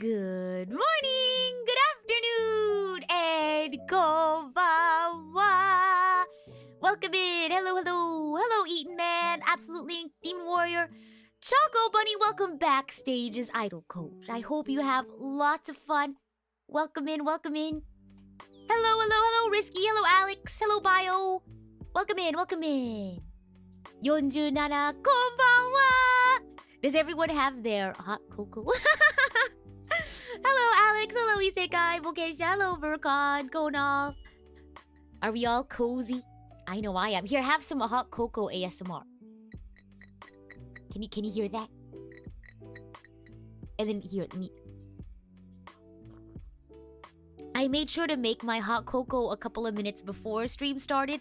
Good morning, good afternoon, and konbanwa. Welcome in. Hello, Eaton Man, Absolute Link, Demon Warrior, Choco Bunny. Welcome backstage as Idol Coach. I hope you have lots of fun. Welcome in. Hello, Risky. Hello, Alex. Hello, Bio. Welcome in. 47, konbanwa. Does everyone have their hot cocoa? Hello, Alex. Hello, Isekai. Bokesha. Hello, Vercon. Konal. Are we all cozy? I know I am. Here, have some hot cocoa ASMR. Can you hear that? And then here, I made sure to make my hot cocoa a couple of minutes before stream started.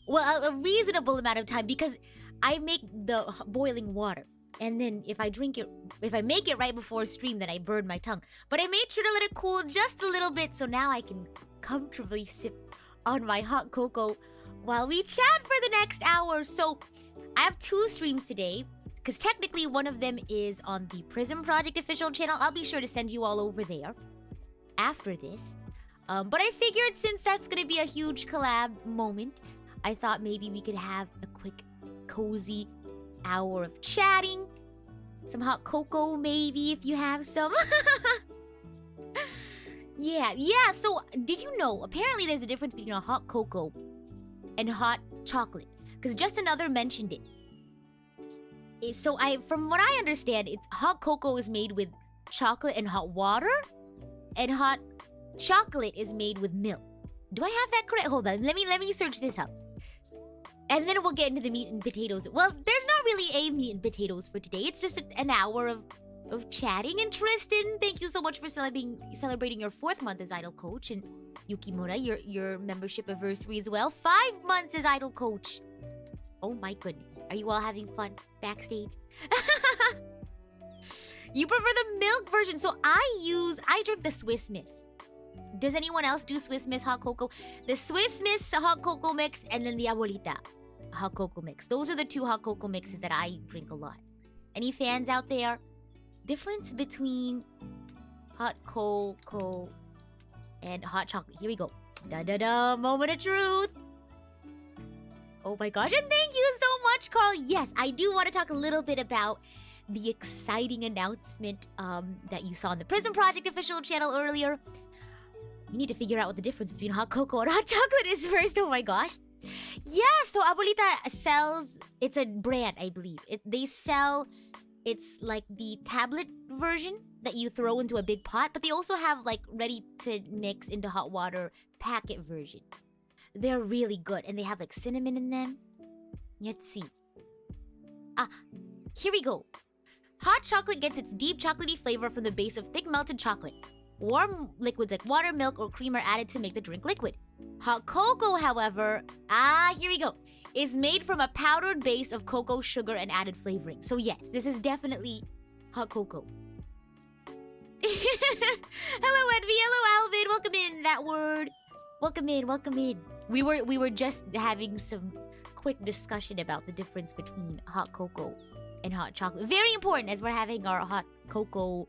Well, a reasonable amount of time because I make the boiling water. And then if I make it right before stream, then I burn my tongue. But I made sure to let it cool just a little bit so now I can comfortably sip on my hot cocoa while we chat for the next hour. So I have 2 streams today because technically one of them is on the PRISM Project official channel. I'll be sure to send you all over there after this. But I figured since that's going to be a huge collab moment, I thought maybe we could have a quick, cozy hour of chatting. Some hot cocoa, maybe, if you have some. Yeah. So, did you know, apparently there's a difference between a hot cocoa and hot chocolate. Because just another mentioned it. So, from what I understand, hot cocoa is made with chocolate and hot water. And hot chocolate is made with milk. Do I have that correct? Hold on, let me search this up. And then we'll get into the meat and potatoes. Well, there's not really a meat and potatoes for today. It's just an hour of chatting. And Tristan, thank you so much for celebrating your 4th month as Idol Coach. And Yukimura, your membership anniversary as well. 5 months as Idol Coach. Oh my goodness. Are you all having fun backstage? You prefer the milk version. So I drink the Swiss Miss. Does anyone else do Swiss Miss hot cocoa? The Swiss Miss hot cocoa mix and then the Abuelita hot cocoa mix. Those are the 2 hot cocoa mixes that I drink a lot. Any fans out there? Difference between hot cocoa and hot chocolate. Here we go. Da-da-da, moment of truth. Oh my gosh, and thank you so much, Carl. Yes, I do want to talk a little bit about the exciting announcement that you saw on the PRISM Project official channel earlier. You need to figure out what the difference between hot cocoa and hot chocolate is first. Oh my gosh. Yeah, so Abuelita sells, it's a brand, I believe. It's like the tablet version that you throw into a big pot, but they also have like ready to mix into hot water packet version. They're really good and they have like cinnamon in them. Let's see. Here we go. Hot chocolate gets its deep chocolatey flavor from the base of thick melted chocolate. Warm liquids like water, milk, or cream are added to make the drink liquid. Hot cocoa, however, here we go, is made from a powdered base of cocoa, sugar, and added flavoring. So yes, this is definitely hot cocoa. Hello, Envy. Hello, Alvin. Welcome in. That word. Welcome in. We were just having some quick discussion about the difference between hot cocoa and hot chocolate. Very important as we're having our hot cocoa.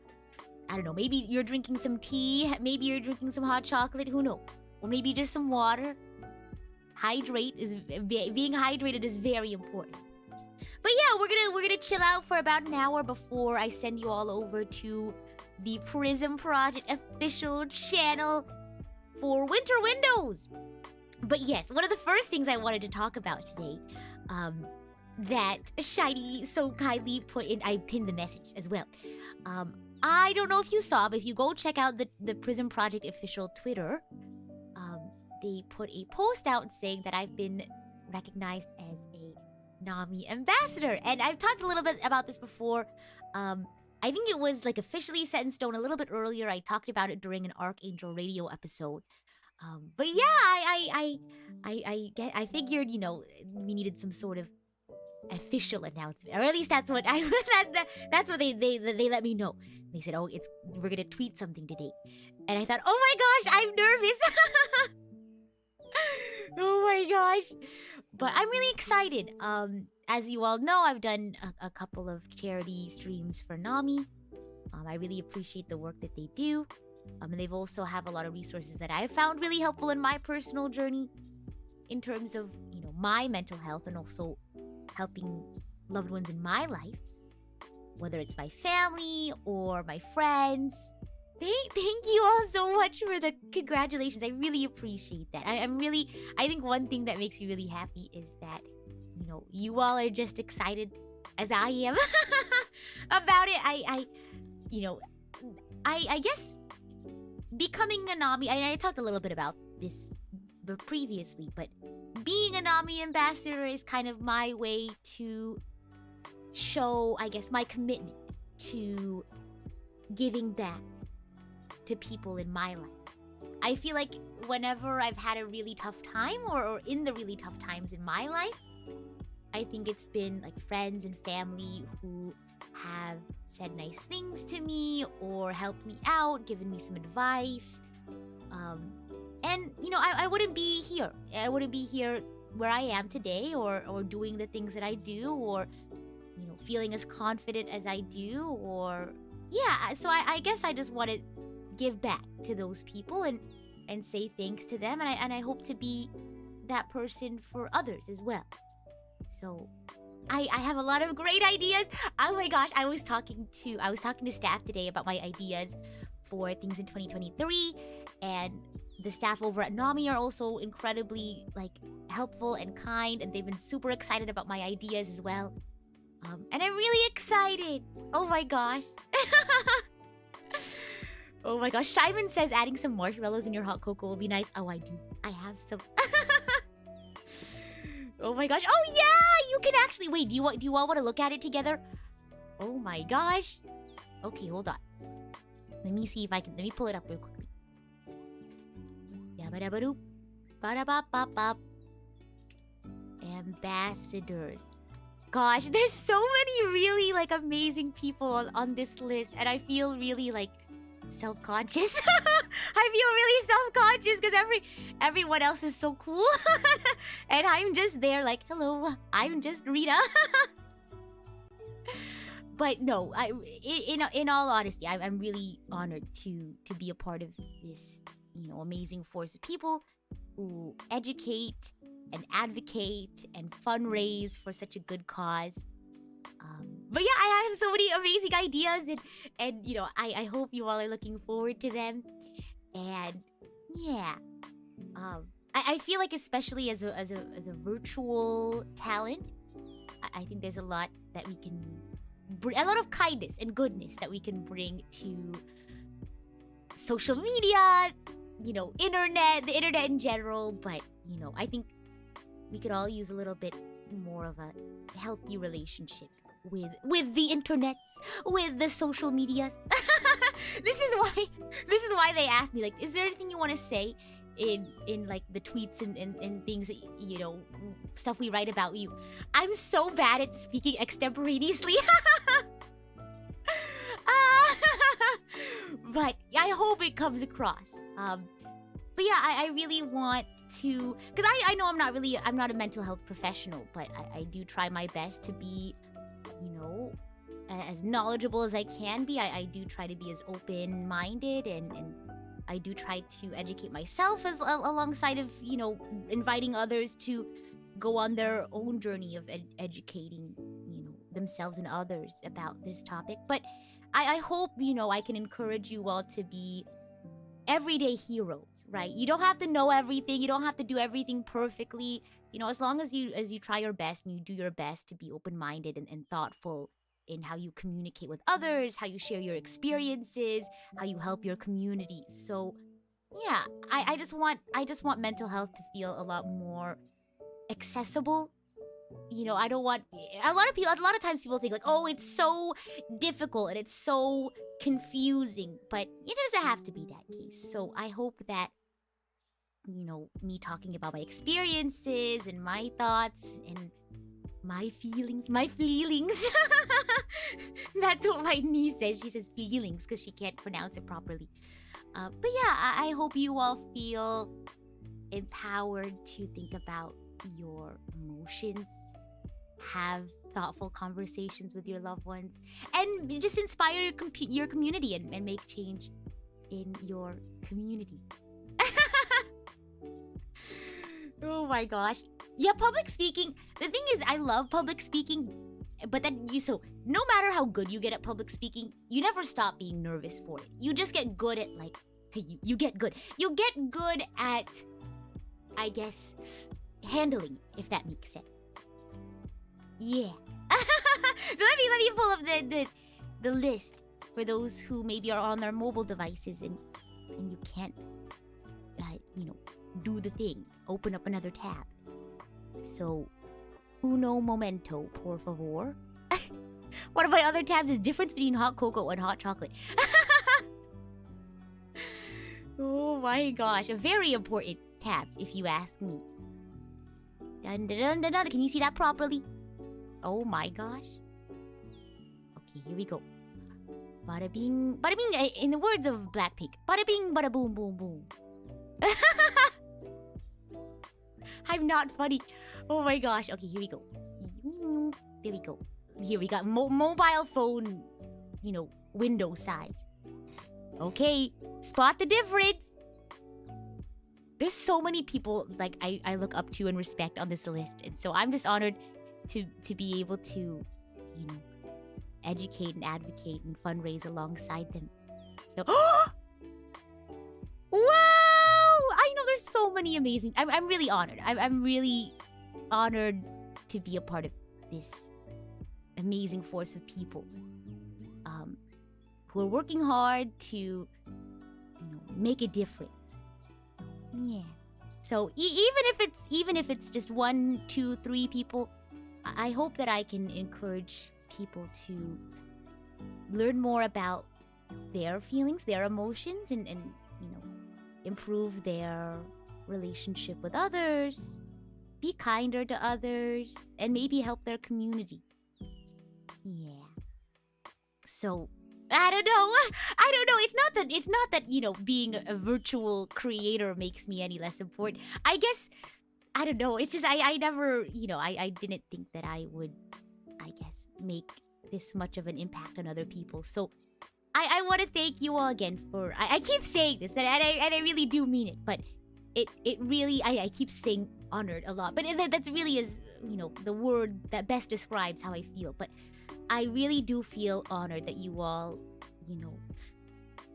I don't know, maybe you're drinking some tea, maybe you're drinking some hot chocolate, who knows? Or maybe just some water. Being hydrated is very important. But yeah, we're gonna chill out for about an hour before I send you all over to the PRISM Project official channel for Winter Windows. But yes, one of the first things I wanted to talk about today, that Shiny so kindly put in, I pinned the message as well. I don't know if you saw, but if you go check out the PRISM Project official Twitter, they put a post out saying that I've been recognized as a NAMI ambassador. And I've talked a little bit about this before. I think it was like officially set in stone a little bit earlier. I talked about it during an Archangel Radio episode. But yeah, I figured, you know, we needed some sort of official announcement, or at least that's what that's what they let me know. They said, "Oh, we're gonna tweet something today," and I thought, "Oh my gosh, I'm nervous." Oh my gosh, but I'm really excited. As you all know, I've done a couple of charity streams for NAMI, I really appreciate the work that they do. And they've also have a lot of resources that I've found really helpful in my personal journey in terms of, my mental health and also helping loved ones in my life, whether it's my family or my friends. Thank you all so much for the congratulations. I really appreciate that. I think one thing that makes me really happy is that, you all are just excited as I am about it. I guess becoming a NAMI, I talked a little bit about this previously, but being a NAMI ambassador is kind of my way to show, I guess, my commitment to giving back to people in my life. I feel like whenever I've had a really tough time or in the really tough times in my life, I think it's been like friends and family who have said nice things to me or helped me out, given me some advice. And, I wouldn't be here. I wouldn't be here where I am today or doing the things that I do or, feeling as confident as I do or... Yeah, so I guess I just want to give back to those people and say thanks to them. And I hope to be that person for others as well. So I have a lot of great ideas. Oh my gosh, I was talking to staff today about my ideas for things in 2023, and the staff over at NAMI are also incredibly helpful and kind, and they've been super excited about my ideas as well. And I'm really excited. Oh my gosh. Oh my gosh. Simon says adding some marshmallows in your hot cocoa will be nice. Oh, I do. I have some. Oh my gosh. Oh yeah, you can actually wait. Do you all want to look at it together? Oh my gosh. Okay, hold on. Let me see if I can. Let me pull it up real quickly. Yabba-dabba-doop. Ba-da-bop-bop-bop. Ambassadors. Gosh, there's so many really amazing people on this list, and I feel really self-conscious. I feel really self-conscious because everyone else is so cool. And I'm just there hello, I'm just Rita. But no, in all honesty, I'm really honored to be a part of this, amazing force of people who educate and advocate and fundraise for such a good cause. But yeah, I have so many amazing ideas, and I hope you all are looking forward to them. And yeah, I feel like especially as a virtual talent, I think there's a lot that we can bring, a lot of kindness and goodness that we can bring to social media, the internet in general. But I think we could all use a little bit more of a healthy relationship with the internets, with the social medias. This is why they asked me, is there anything you want to say in the tweets and things that, stuff we write about you? I'm so bad at speaking extemporaneously. But I hope it comes across. But yeah, I really want to, because I know I'm not a mental health professional, but I do try my best to be, as knowledgeable as I can be. I do try to be as open-minded, and I do try to educate myself alongside of, inviting others to go on their own journey of educating, themselves and others about this topic. But I hope, I can encourage you all to be everyday heroes, right? You don't have to know everything. You don't have to do everything perfectly. As long as you try your best and you do your best to be open-minded and thoughtful in how you communicate with others, how you share your experiences, how you help your community. So yeah, I just want mental health to feel a lot more accessible. I don't want a lot of times people think oh, it's so difficult and it's so confusing, but it doesn't have to be that case. So I hope that me talking about my experiences and my thoughts and my feelings that's what my niece says. She says feelings because she can't pronounce it properly. But yeah, I hope you all feel empowered to think about your emotions, have thoughtful conversations with your loved ones, and just inspire your community and make change in your community. Oh my gosh. Yeah, public speaking. The thing is, I love public speaking, but then no matter how good you get at public speaking, you never stop being nervous for it. You just get good at you get good. You get good at, I guess, handling, if that makes sense. Yeah. So let me pull up the list for those who maybe are on their mobile devices and you can't do the thing. Open up another tab. So, uno momento, por favor. One of my other tabs is difference between hot cocoa and hot chocolate. Oh my gosh, a very important tab, if you ask me. Dun, dun, dun, dun, dun. Can you see that properly? Oh my gosh. Okay, here we go. Bada bing, in the words of Blackpink, bada bing, bada boom, boom, boom. I'm not funny. Oh my gosh. Okay, here we go. There we go. Here we got mobile phone, window size. Okay, spot the difference. There's so many people I look up to and respect on this list, and so I'm just honored to be able to, educate and advocate and fundraise alongside them. So, whoa! I know there's so many amazing. I'm really honored. I'm really honored to be a part of this amazing force of people who are working hard to make a difference. Yeah. So even if it's just 1, 2, 3 people, I hope that I can encourage people to learn more about their feelings, their emotions, and improve their relationship with others, be kinder to others, and maybe help their community. Yeah. So, I don't know. It's not that, being a virtual creator makes me any less important. I guess, I don't know. It's just, I never, I didn't think that I would, I guess, make this much of an impact on other people. So, I want to thank you all again for, I keep saying this, and I really do mean it, but it really, I keep saying honored a lot, but that's really is, the word that best describes how I feel. But I really do feel honored that you all,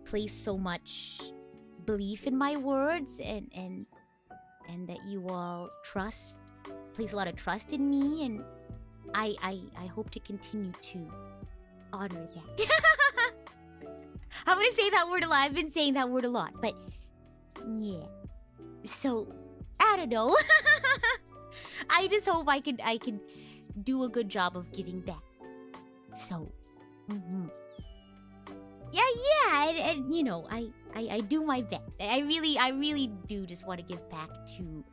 place so much belief in my words, and that you all place a lot of trust in me, and I hope to continue to honor that. I'm gonna say that word a lot. I've been saying that word a lot, but yeah. So, I don't know. I just hope I can do a good job of giving back. So, yeah, and I do my best. I really do just want to give back to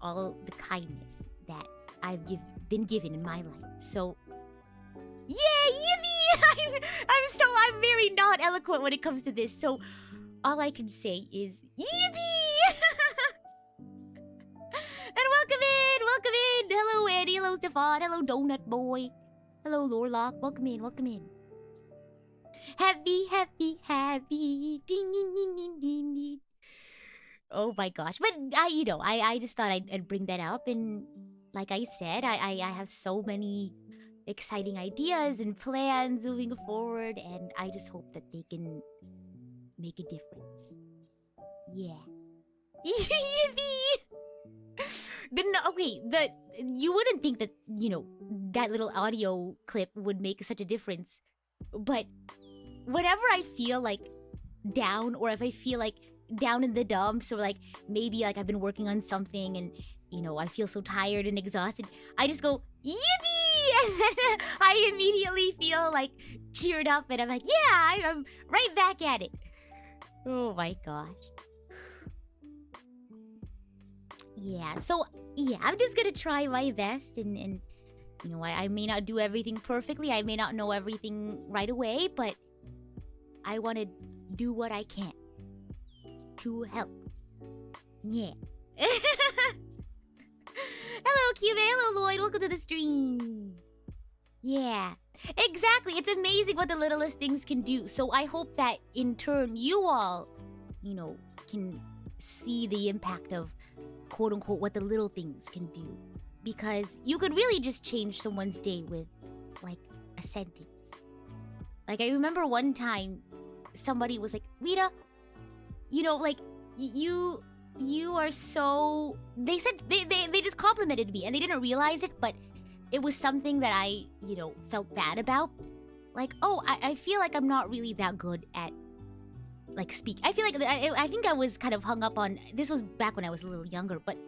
all the kindness that I've been given in my life. So, yeah, yippee! I'm very not eloquent when it comes to this. So, all I can say is yippee! And welcome in. Hello, Andy. Hello, Stefan. Hello, Donut Boy. Hello, Lorlock. Welcome in. Happy. Ding, ding, ding, ding, ding, ding. Oh my gosh. But I just thought I'd bring that up. And like I said, I have so many exciting ideas and plans moving forward. And I just hope that they can make a difference. Yeah. Yippee! You wouldn't think that, that little audio clip would make such a difference. But whenever I feel down, or if I feel down in the dumps, or maybe I've been working on something and, I feel so tired and exhausted, I just go, yippee! And then I immediately feel cheered up, and I'm like, yeah, I'm right back at it. Oh my gosh. Yeah, so, yeah, I'm just gonna try my best, and I may not do everything perfectly, I may not know everything right away, but I want to do what I can to help. Yeah. Hello, you, Velo Lloyd. Welcome to the stream. Yeah, exactly. It's amazing what the littlest things can do. So I hope that in turn you all, can see the impact of quote unquote what the little things can do. Because you could really just change someone's day with like a sentence. Like I remember one time somebody was like, Rita, you are so... They said, they just complimented me and they didn't realize it, but it was something that I, felt bad about. Like, oh, I feel like I'm not really that good at, like, speak. I feel like, I think I was kind of hung up on... This was back when I was a little younger, but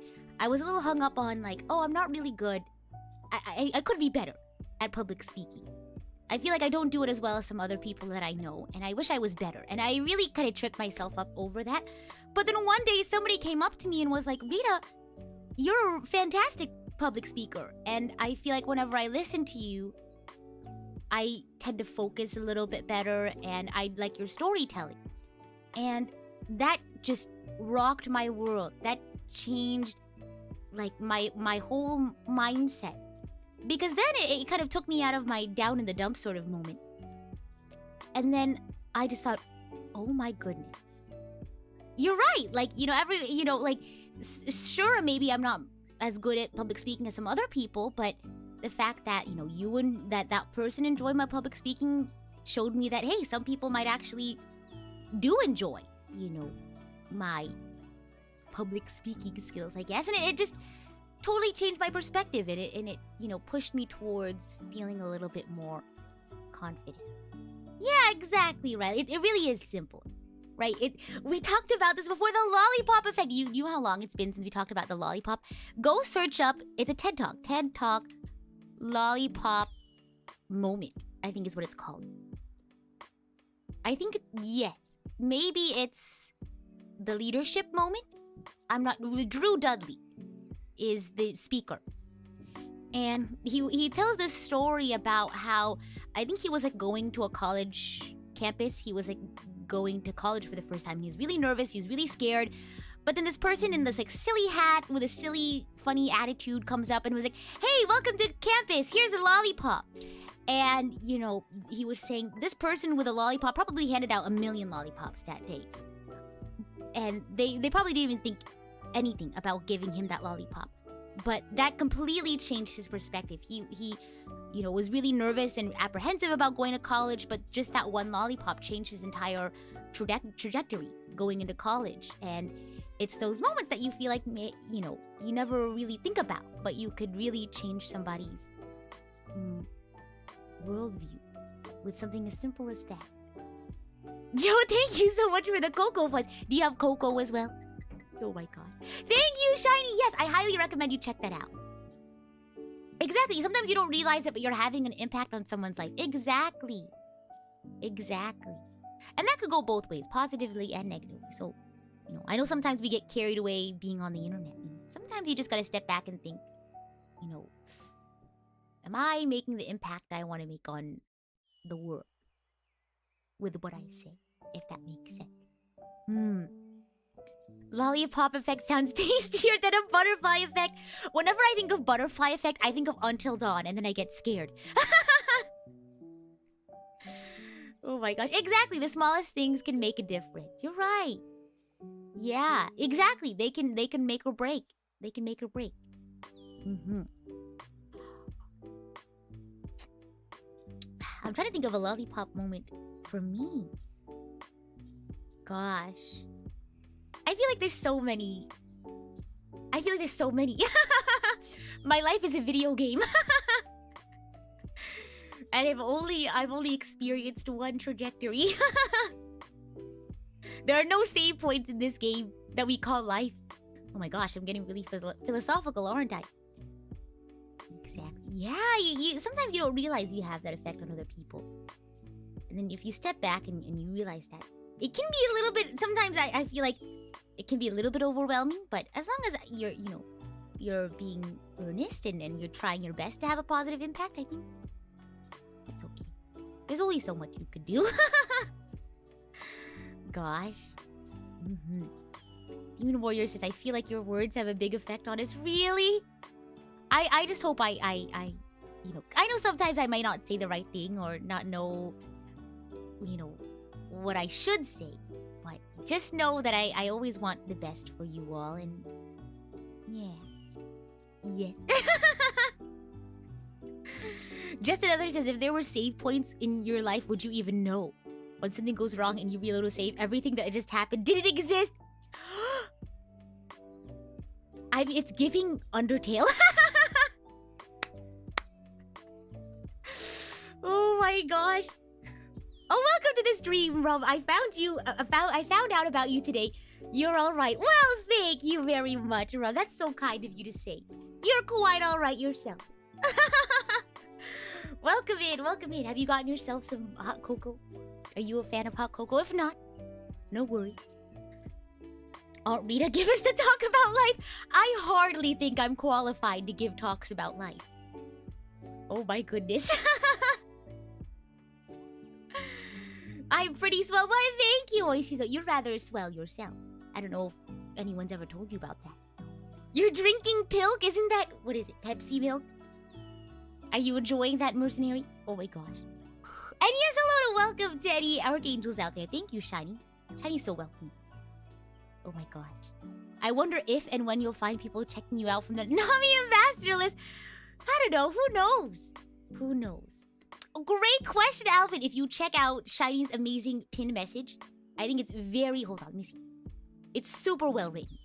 I was a little hung up on, like, oh, I'm not really good. I could be better at public speaking. I feel like I don't do it as well as some other people that I know, and I wish I was better. And I really kind of tripped myself up over that. But then one day, somebody came up to me and was like, Rita, you're a fantastic public speaker. And I feel like whenever I listen to you, I tend to focus a little bit better, and I like your storytelling. And that just rocked my world. That changed, like, my whole mindset. Because then it kind of took me out of my down in the dump sort of moment. And then I just thought, oh my goodness. You're right. Like, sure, maybe I'm not as good at public speaking as some other people, but the fact that, you and that person enjoyed my public speaking showed me that, hey, some people might actually do enjoy, my public speaking skills, I guess. And it just totally changed my perspective, and it pushed me towards feeling a little bit more confident. Yeah, exactly, right. It really is simple, right? We talked about this before, the lollipop effect. You know how long it's been since we talked about the lollipop? Go search up, it's a TED Talk lollipop moment, I think is what it's called. I think, yes, maybe it's the leadership moment. I'm not, Drew Dudley is the speaker, and he tells this story about how I think he was like going to a college campus. He was like going to college for the first time. He was really nervous, he was really scared, but then this person in this like silly hat with a silly funny attitude comes up and was like, hey, welcome to campus, here's a lollipop. And he was saying this person with a lollipop probably handed out 1 million lollipops that day, and they probably didn't even think anything about giving him that lollipop. But that completely changed his perspective. He was really nervous and apprehensive about going to college, but just that one lollipop changed his entire trajectory going into college. And it's those moments that you feel like, you never really think about, but you could really change somebody's worldview with something as simple as that. Joe, thank you so much for the cocoa fuzz. Do you have cocoa as well? Oh my god. Thank you, Shiny! Yes, I highly recommend you check that out. Exactly. Sometimes you don't realize it, but you're having an impact on someone's life. Exactly. Exactly. And that could go both ways, positively and negatively. So, I know sometimes we get carried away being on the internet. Sometimes you just gotta step back and think, am I making the impact I want to make on the world with what I say, if that makes sense? Lollipop effect sounds tastier than a butterfly effect. Whenever I think of butterfly effect, I think of Until Dawn, and then I get scared. Oh my gosh. Exactly. The smallest things can make a difference. You're right. Yeah, exactly. They can make or break. They can make or break. I'm trying to think of a lollipop moment for me. Gosh. I feel like there's so many. My life is a video game. And I've only experienced one trajectory. There are no save points in this game that we call life. Oh my gosh, I'm getting really philosophical, aren't I? Exactly. Yeah, you sometimes you don't realize you have that effect on other people. And then if you step back and you realize that, it can be a little bit, sometimes I feel like it can be a little bit overwhelming, but as long as you're being earnest and you're trying your best to have a positive impact, I think that's okay. There's only so much you could do. Gosh. Demon Warrior says, I feel like your words have a big effect on us. Really? I just hope I I know sometimes I might not say the right thing or not know, what I should say. But just know that I always want the best for you all, and yeah. Yes. Just another says, if there were save points in your life, would you even know? When something goes wrong and you reload to save, everything that just happened didn't exist. I mean, it's giving Undertale. Oh my gosh. Oh, welcome to the stream, Rob. I found out about you today. You're all right. Well, thank you very much, Rob. That's so kind of you to say. You're quite all right yourself. Welcome in, welcome in. Have you gotten yourself some hot cocoa? Are you a fan of hot cocoa? If not, no worry. Oh, Rita, give us the talk about life. I hardly think I'm qualified to give talks about life. Oh my goodness. I'm pretty swell. Why, thank you, Oishizo. You're rather swell yourself. I don't know if anyone's ever told you about that. You're drinking pilk? Isn't that... What is it? Pepsi milk? Are you enjoying that, mercenary? Oh my gosh. And yes, hello and welcome to any archangels out there. Thank you, Shiny. Shiny's so welcome. Oh my gosh. I wonder if and when you'll find people checking you out from the Nami ambassador list. I don't know. Who knows? Who knows? Great question, Alvin. If you check out Shiny's amazing pin message, I think it's very... Hold on, let me see. It's super well written.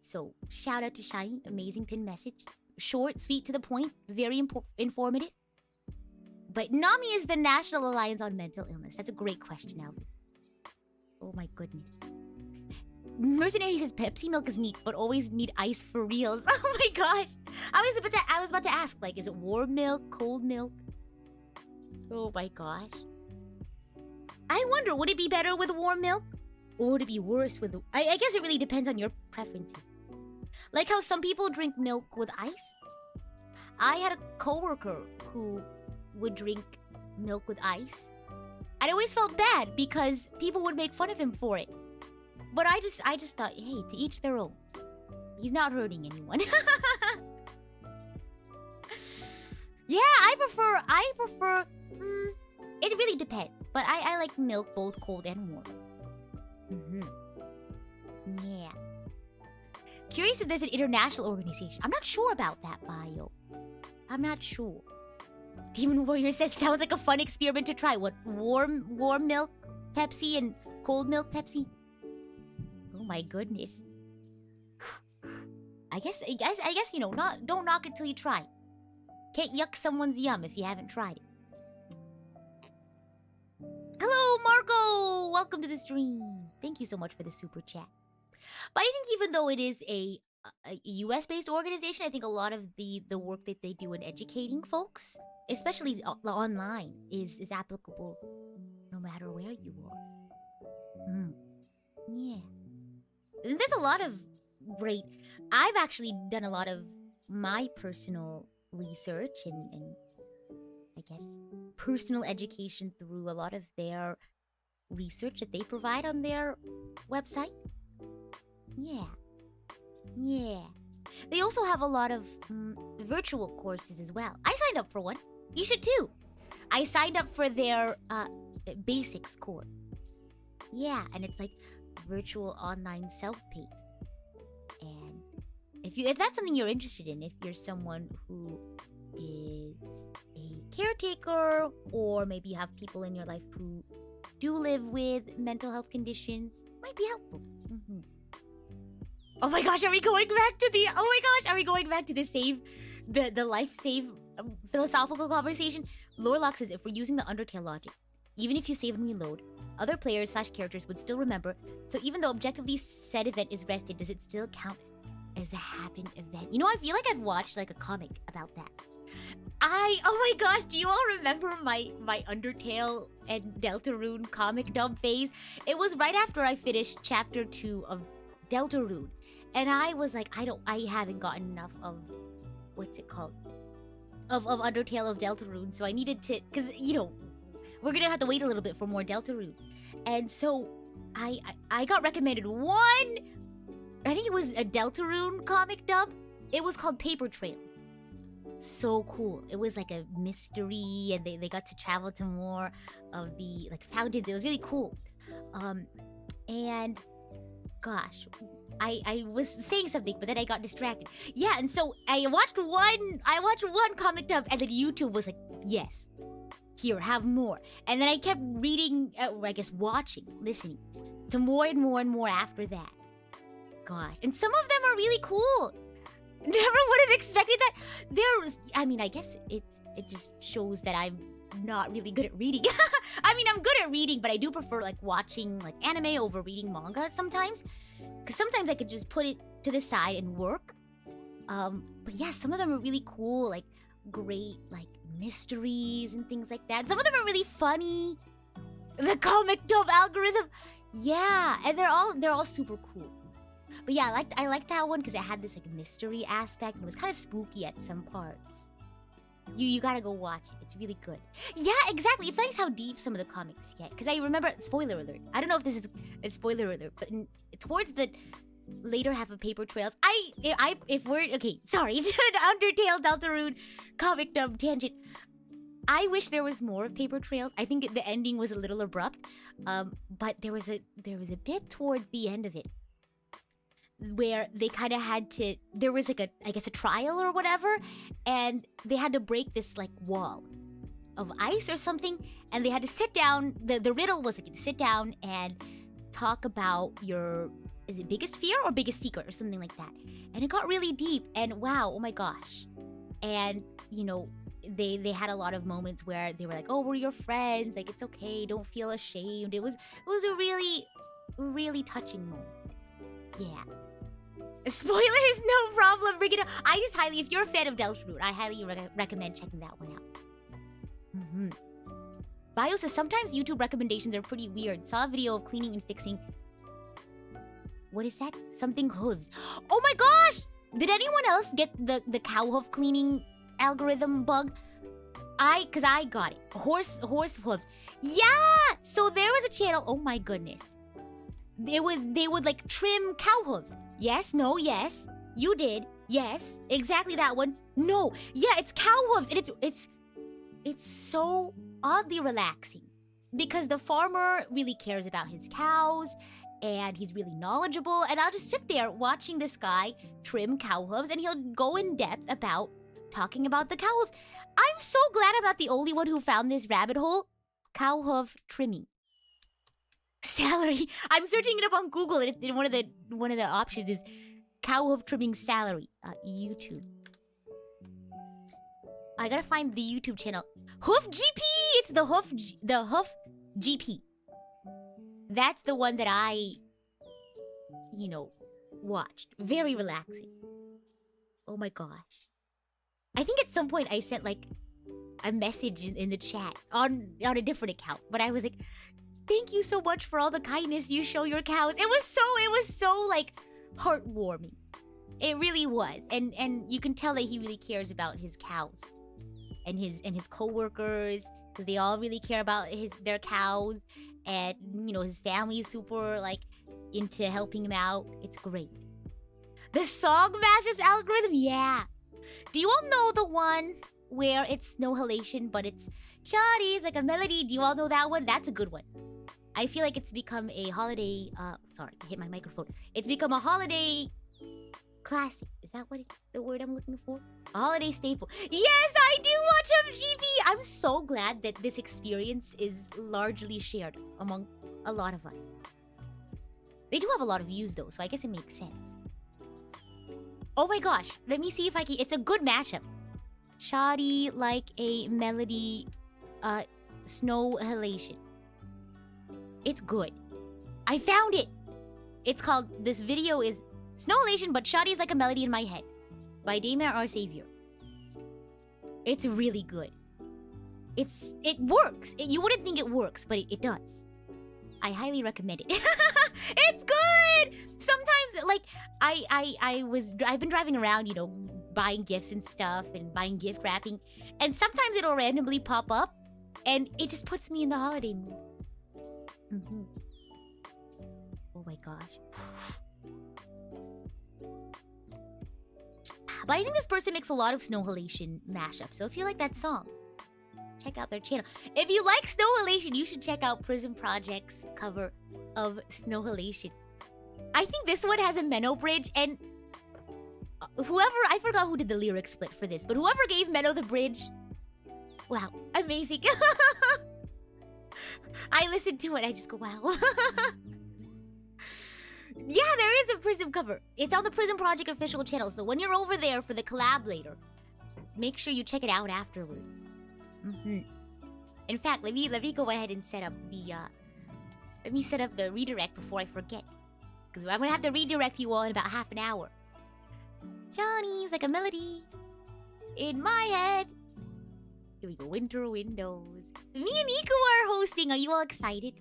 So, shout out to Shiny. Amazing pin message. Short, sweet, to the point. Very informative. But Nami is the National Alliance on Mental Illness. That's a great question, Alvin. Oh my goodness. Mercenary says Pepsi milk is neat, but always need ice for reals. Oh my gosh. I was about to ask, like, is it warm milk, cold milk? Oh my gosh. I wonder, would it be better with warm milk? Or would it be worse with... I guess it really depends on your preferences. Like how some people drink milk with ice. I had a coworker who would drink milk with ice. I always felt bad because people would make fun of him for it. But I just thought, hey, to each their own. He's not hurting anyone. Yeah, I prefer... it really depends. But I like milk both cold and warm. Yeah. Curious if there's an international organization. I'm not sure about that, Bio. I'm not sure. Demon Warrior says, sounds like a fun experiment to try. What, warm milk Pepsi and cold milk Pepsi? Oh my goodness. I guess don't knock it till you try. Can't yuck someone's yum if you haven't tried it. Hello, Marco! Welcome to the stream. Thank you so much for the super chat. But I think even though it is a US-based organization, I think a lot of the work that they do in educating folks, especially online, is applicable no matter where you are. Yeah. And there's a lot of great... I've actually done a lot of my personal research and I guess personal education through a lot of their research that they provide on their website. Yeah. They also have a lot of virtual courses as well. I signed up for one. You should too. I signed up for their basics course. Yeah, and it's like virtual online self-paced. And if that's something you're interested in, if you're someone who is a caretaker, or maybe you have people in your life who do live with mental health conditions, might be helpful. Oh my gosh, are we going back to the... Oh my gosh, are we going back to the save... The life save philosophical conversation? Lorlock says, if we're using the Undertale logic, even if you save and reload, other players/characters would still remember, so even though objectively said event is rested, does it still count as a happened event? You know, I feel like I've watched like a comic about that. Oh my gosh, do you all remember my Undertale and Deltarune comic dub phase? It was right after I finished chapter 2 of Deltarune. And I was like, I haven't gotten enough of, what's it called? Of Undertale of Deltarune. So I needed to, because, we're going to have to wait a little bit for more Deltarune. And so I got recommended one, I think it was a Deltarune comic dub. It was called Paper Trails. So cool. It was like a mystery, and they got to travel to more of the like fountains. It was really cool. And gosh, I was saying something, but then I got distracted. Yeah, and so I watched one comic dub, and then YouTube was like, yes, here, have more. And then I kept reading, or I guess watching, listening to more and more and more after that. Gosh, and some of them are really cool. Never would have expected that. I mean, I guess it just shows that I'm not really good at reading. I mean, I'm good at reading, but I do prefer like watching like anime over reading manga sometimes. Because sometimes I could just put it to the side and work. But yeah, some of them are really cool, like great like mysteries and things like that. Some of them are really funny. The comic dub algorithm. Yeah, and they're all super cool. But yeah, I liked that one because it had this like mystery aspect and it was kind of spooky at some parts. You gotta go watch it. It's really good. Yeah, exactly. It's nice how deep some of the comics get. Because I remember, spoiler alert. I don't know if this is a spoiler alert, but towards the later half of Paper Trails, if we're okay, sorry, Undertale, Deltarune, comic dub tangent. I wish there was more of Paper Trails. I think the ending was a little abrupt, but there was a bit towards the end of it where they kind of had to, there was like I guess a trial or whatever, and they had to break this like wall of ice or something, and they had to sit down. The riddle was like to sit down and talk about your, is it biggest fear or biggest secret or something like that. And it got really deep, and wow, oh my gosh. And you know, they had a lot of moments where they were like, oh, we're your friends, like it's okay, don't feel ashamed. It was a really, really touching moment. Yeah. Spoilers, no problem. Bring it up. I just highly, if you're a fan of Deltarune, I highly recommend checking that one out. Bio says sometimes YouTube recommendations are pretty weird. Saw a video of cleaning and fixing. What is that? Something hooves. Oh my gosh! Did anyone else get the cow hoof cleaning algorithm bug? Cause I got it. Horse hooves. Yeah! So there was a channel. Oh my goodness. They would like trim cow hooves. Yes, no, yes. You did. Yes. Exactly that one. No. Yeah, it's cow hooves. And it's so oddly relaxing. Because the farmer really cares about his cows. And he's really knowledgeable. And I'll just sit there watching this guy trim cow hooves. And he'll go in depth about talking about the cow hooves. I'm so glad I'm not the only one who found this rabbit hole. Cow hoof trimming. Salary. I'm searching it up on Google, and one of the options is cow hoof trimming salary. YouTube. I gotta find the YouTube channel. Hoof GP. It's the hoof GP. That's the one that I, watched. Very relaxing. Oh my gosh. I think at some point I sent like a message in the chat on a different account, but I was like, thank you so much for all the kindness you show your cows. It was so like heartwarming. It really was. And you can tell that he really cares about his cows and his co-workers, because they all really care about their cows, and his family is super like into helping him out. It's great. The song mashups algorithm, yeah. Do you all know the one where it's no halation, but it's Shawty's like a melody? Do you all know that one? That's a good one. I feel like it's become a holiday, sorry, I hit my microphone. It's become a holiday classic. Is that the word I'm looking for? A holiday staple. Yes, I do watch MGP! I'm so glad that this experience is largely shared among a lot of us. They do have a lot of views though, so I guess it makes sense. Oh my gosh, let me see if I can, it's a good mashup. Shoddy like a melody, snow halation. It's good. I found it! It's called, this video is Snow Halation, but Shoddy is like a melody in my head. By Damien Our Savior. It's really good. It works. You wouldn't think it works, but it does. I highly recommend it. It's good! Sometimes, like, I've been driving around, buying gifts and stuff, and buying gift wrapping, and sometimes it'll randomly pop up, and it just puts me in the holiday mood. Oh my gosh. But I think this person makes a lot of Snow Halation mashups. So if you like that song, check out their channel. If you like Snow Halation, you should check out PRISM Project's cover of Snow Halation. I think this one has a Menno bridge, and whoever, I forgot who did the lyric split for this, but whoever gave Menno the bridge, wow, amazing. I listened to it, I just go, wow. Yeah, there is a PRISM cover. It's on the PRISM Project official channel, so when you're over there for the collab later, make sure you check it out afterwards. In fact, let me go ahead and set up the redirect before I forget, because I'm gonna have to redirect you all in about half an hour. Johnny's like a melody in my head. Here we go. Winter Windows. Me and Nico are hosting. Are you all excited?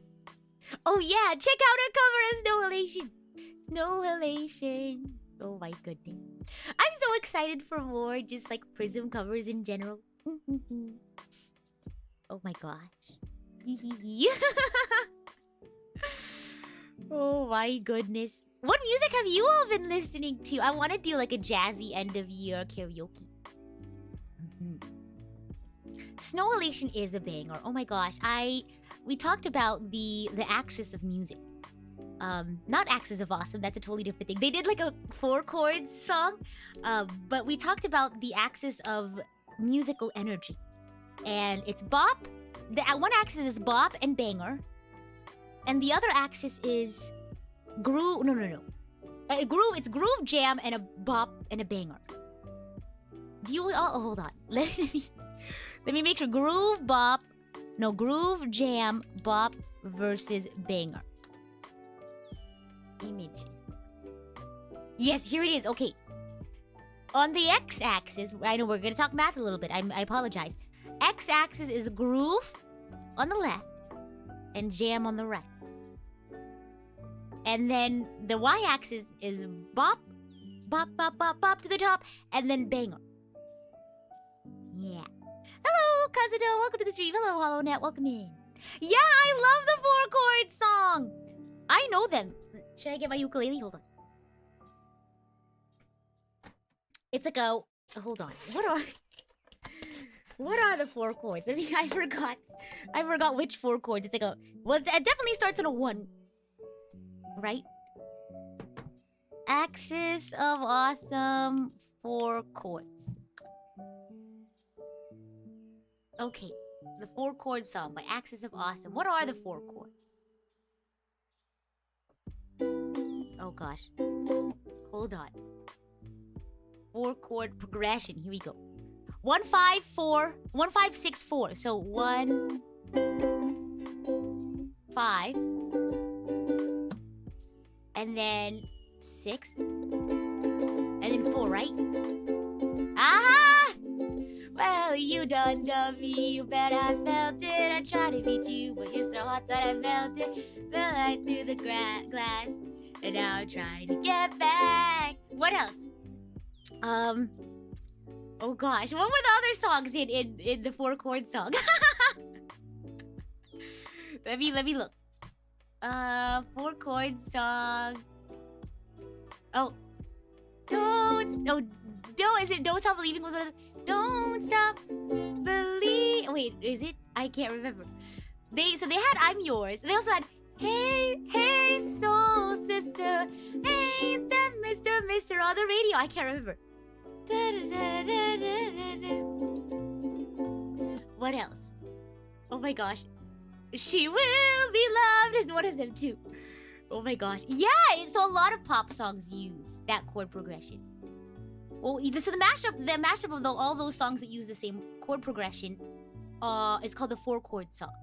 Oh yeah, check out our cover of Snow Halation. Snow Halation. Oh my goodness. I'm so excited for more just like PRISM covers in general. Oh my gosh. Oh my goodness. What music have you all been listening to? I want to do like a jazzy end of year karaoke. Snow Halation is a banger. Oh my gosh. We talked about the axis of music. Not Axis of Awesome, that's a totally different thing. They did like a 4 chords song, but we talked about the axis of musical energy. And it's bop. One axis is bop and banger. And the other axis is groove. No. Groove. It's groove, jam, and a bop and a banger. Do you all? Oh, hold on. Let me make sure. Groove, bop. No, groove, jam, bop versus banger. Image. Yes, here it is. Okay. On the x-axis, I know we're gonna talk math a little bit. I apologize. X-axis is groove on the left and jam on the right. And then the y-axis is bop, bop, bop, bop, bop to the top, and then banger. Yeah. Hello, Kazudo. Welcome to the stream. Hello, HollowNet. Welcome in. Yeah, I love the 4-chord song. I know them. Should I get my ukulele? Hold on. It's like a... Hold on. What are the 4 chords? I mean, I forgot which 4 chords. It's like a... Well, it definitely starts on a 1. Right? Axis of Awesome 4 chords. Okay. The 4 chord song by Axis of Awesome. What are the 4 chords? Oh gosh. Hold on. 4 chord progression. Here we go. 1 5 4 1 5 6 4. So 1 5 and then 6 and then 4, right? Aha! Well, you done me. You bet I felt it. I tried to beat you, but you're so hot that I felt it. Fell right through the glass. And now I'm trying to get back. What else? Oh gosh, what were the other songs in the 4 chord song? let me look. 4 chord song. Oh, Don't Stop Believing was one of the... Don't stop believe. Wait, is it? I can't remember. They had I'm Yours. They also had Hey Soul Sister, ain't that Mr. on the radio? I can't remember. What else? Oh my gosh. She Will Be Loved is one of them too. Oh my gosh. Yeah, so a lot of pop songs use that chord progression. Well, so the mashup of all those songs that use the same chord progression is called the 4 chord song.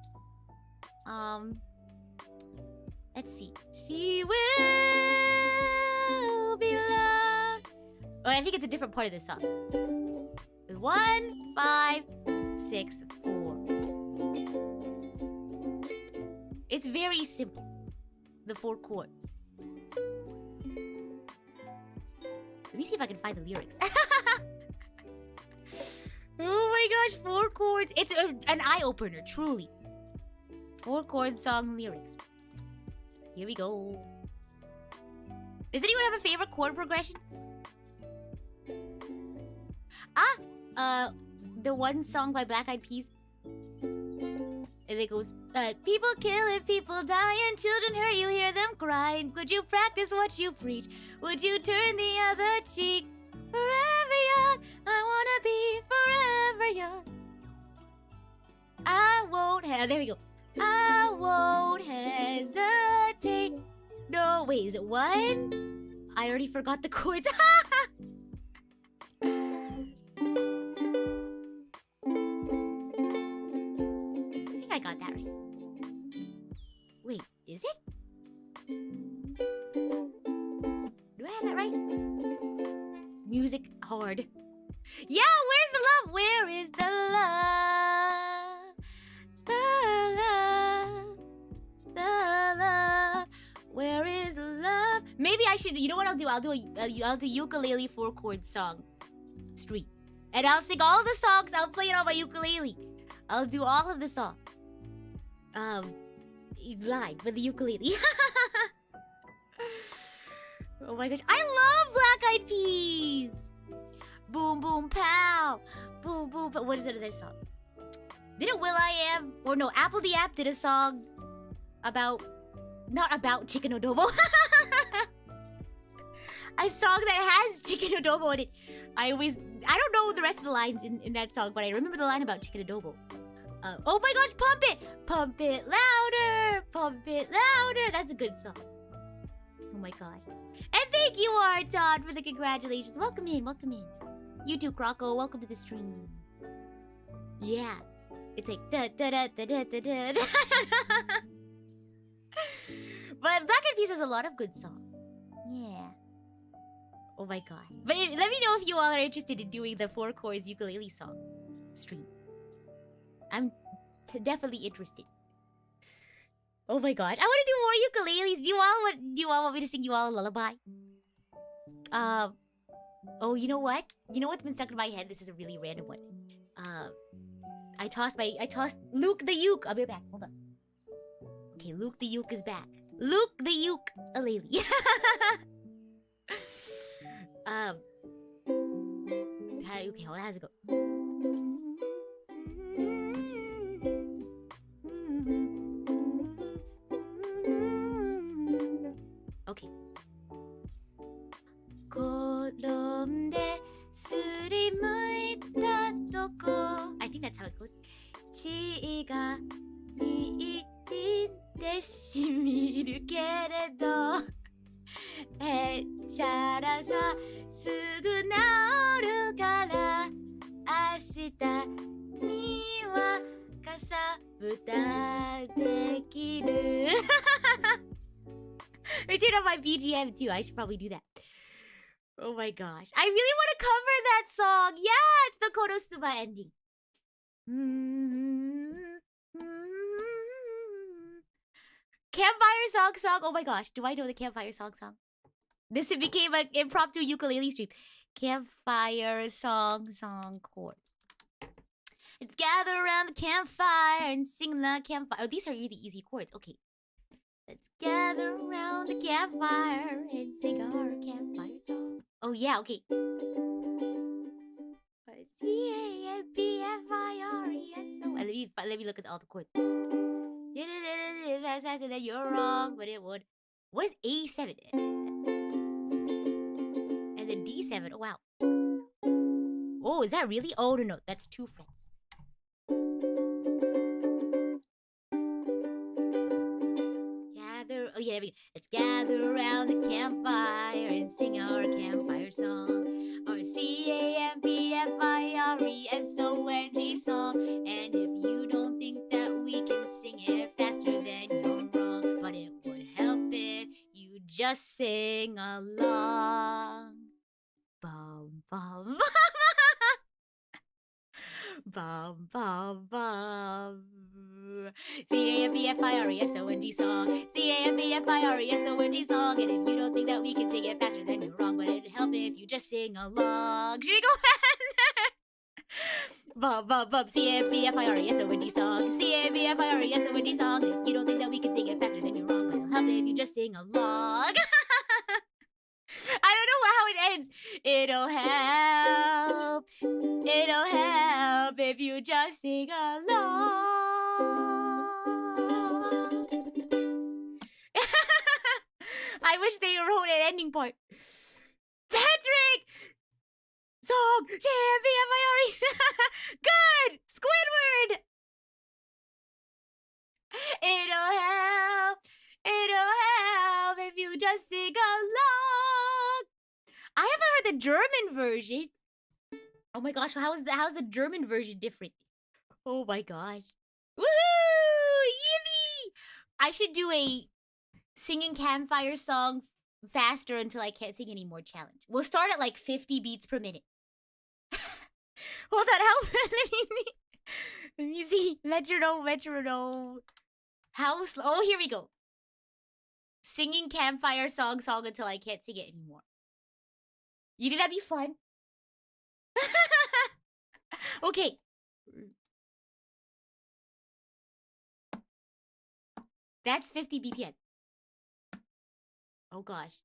Let's see. She will be loved. Oh, I think it's a different part of the song. 1 5 6 4. It's very simple. The 4 chords. Let me see if I can find the lyrics. Oh my gosh, 4 chords. It's an eye-opener, truly. 4 chord song lyrics. Here we go. Does anyone have a favorite chord progression? The one song by Black Eyed Peas. And it goes, people kill and people die and children hurt, you hear them crying. Would you practice what you preach? Would you turn the other cheek? Forever young, I wanna be forever young. I won't there we go. I won't hesitate. No, wait, is it one? I already forgot the chords. I think I got that right. Wait, is it? Do I have that right? Music hard. Yeah, where's the love? Where is the love? The love. The love. Where is the love? Maybe I should. You know what I'll do? I'll do ukulele 4-chord song stream, and I'll sing all the songs. I'll play it on my ukulele. I'll do all of the songs. Live with the ukulele. Oh my gosh, I love Black Eyed Peas. Boom boom pow, boom boom. But what is another song? Didn't will.i.am or no Apple the App did a song about not about chicken adobo. A song that has chicken adobo in it. I don't know the rest of the lines in that song, but I remember the line about chicken adobo. Oh my gosh, pump it louder, pump it louder. That's a good song. Oh my god. And thank you, Arton, for the congratulations. Welcome in, welcome in. You too, Croco. Welcome to the stream. Yeah. It's like da da da da da da da. But Black Eyed Peas has a lot of good songs. Yeah. Oh my god. But let me know if you all are interested in doing the 4-chords ukulele song stream. I'm definitely interested. Oh my god. I want to do more ukuleles. Do you all want me to sing you all a lullaby? Oh, you know what? You know what's been stuck in my head? This is a really random one. I tossed Luke the uke. I'll be back. Hold on. Okay, Luke the uke is back. Luke the ukulele. Okay, how does it go? Okay. 転んで すりむいたとこ I think that's how it goes 血がにじんでしみるけれどへっちゃらさすぐ治るから明日にはかさぶたできる I turned on my BGM too. I should probably do that. Oh my gosh. I really want to cover that song. Yeah, it's the Konosuba ending. Campfire song. Oh my gosh. Do I know the campfire song? This became an impromptu ukulele stream. Campfire song chords. Let's gather around the campfire and sing the campfire. Oh, these are really easy chords. Okay. Let's gather around the campfire and sing our campfire song. Oh yeah, okay. C-A-M-P-F-I-R-E-S-O. Let me look at all the chords. Faster than you're wrong, but it would. What is A7? And then D7. Oh wow. Oh, is that really? Oh no, that's 2 frets. Oh yeah, let's gather around the campfire and sing our campfire song. Our C-A-M-P-F-I-R-E-S-O-N-G song. And if you don't think that we can sing it faster, then you're wrong. But it would help if you just sing along. Bum bum. Bum bum bum. C-A-M-P-F-I-R-E-S-O-N-G song. C-A-M-P-F-I-R-E-S-O-N-G song. And if you don't think that we can sing it faster, then you're wrong. But it'd help if you just sing along. Should we go faster? Bum bum bum. C-A-M-P-F-I-R-E-S-O-N-G song. C-A-M-P-F-I-R-E-S-O-N-G song. And if you don't think that we can sing it faster, then you're wrong. But it'll help if you just sing along. I don't know how it ends. It'll help It'll help if you just sing along. I wish they wrote an ending part. Patrick! Song champion my Good! Squidward! It'll help if you just sing along. I haven't heard the German version. Oh my gosh, how's the German version different? Oh my gosh. Woohoo! Yippee! I should do a singing campfire song faster until I can't sing anymore challenge. We'll start at like 50 beats per minute. Hold on, how let me see. Metronome. How slow? Oh, here we go. Singing campfire song until I can't sing it anymore. You think that'd be fun? Okay. That's 50 BPM. Oh gosh.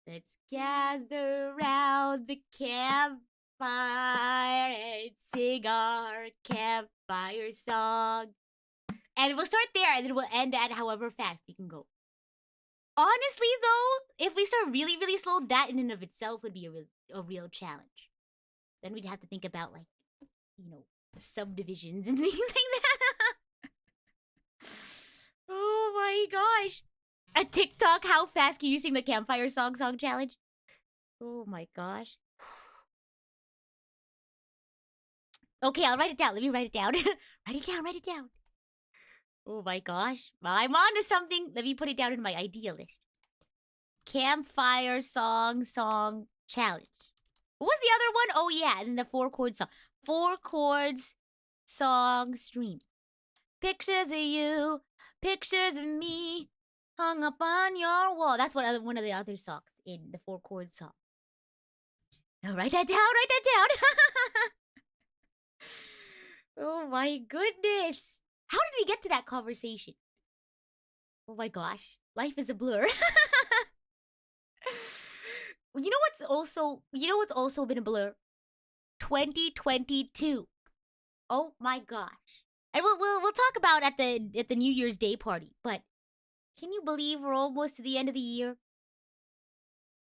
Let's gather round the campfire and sing our campfire song. And we'll start there and then we'll end at however fast we can go. Honestly though, if we start really, really slow, that in and of itself would be a real challenge. Then we'd have to think about like, subdivisions and things like that. Oh my gosh. A TikTok, how fast can you sing the campfire song challenge? Oh my gosh. Okay, I'll write it down. Let me write it down. Write it down. Oh my gosh. Well, I'm on to something. Let me put it down in my idea list. Campfire song challenge. What was the other one? Oh yeah, and the 4-chord song. 4 chords song stream. Pictures of you, pictures of me, hung up on your wall. That's one of the other songs in the 4-chord song. Now write that down. Oh my goodness. How did we get to that conversation? Oh my gosh. Life is a blur. You know what's also been a blur? 2022. Oh my gosh. And we'll talk about at the New Year's Day party, but can you believe we're almost to the end of the year?